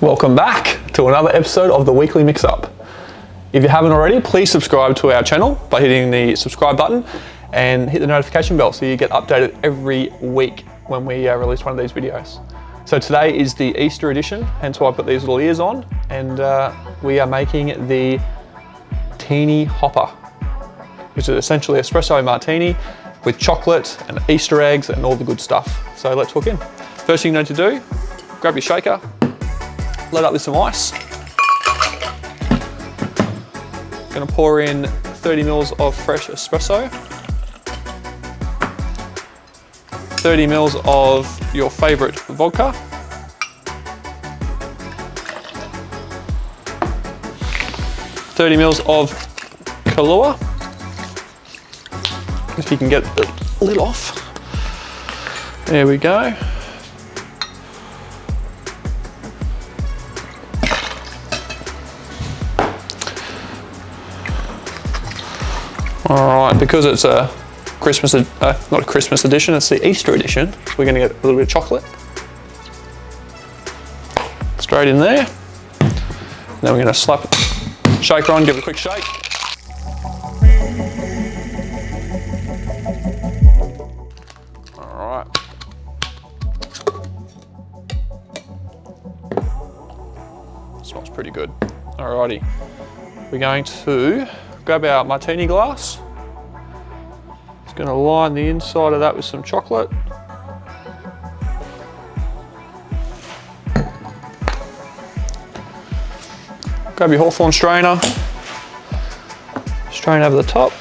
Welcome back to another episode of the Weekly Mixup. If you haven't already, please subscribe to our channel by hitting the subscribe button and hit the notification bell so you get updated every week when we release one of these videos. So today is the Easter edition, hence why I've got these little ears on, and we are making the Tini Hopper, which is essentially espresso martini with chocolate and Easter eggs and all the good stuff. So let's hook in. First thing you need to do, grab your shaker, load up with some ice. Gonna pour in 30 mils of fresh espresso, 30 mils of your favorite vodka, $30 mils of Kahlua, if you can get the lid off. There we go. All right, because it's a Christmas, not a Christmas edition, it's the Easter edition, we're gonna get a little bit of chocolate. Straight in there. Then we're gonna slap the shaker on, give it a quick shake. All right. Smells pretty good. Alrighty. We're going to grab our martini glass. Just going to line the inside of that with some chocolate. Grab your Hawthorn strainer, strain over the top.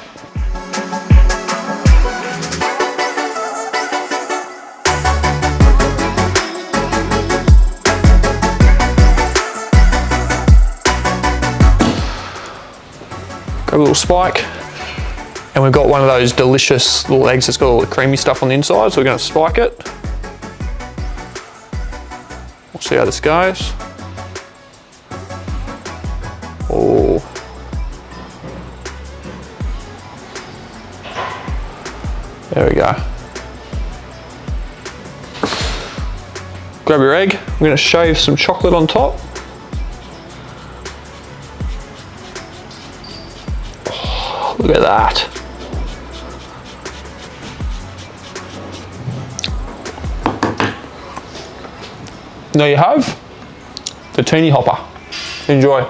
Grab a little spike, and we've got one of those delicious little eggs that's got all the creamy stuff on the inside, so we're going to spike it. We'll see how this goes. Oh. There we go. Grab your egg, we're going to shave some chocolate on top. Look at that. There you have the Tini Hopper. Enjoy.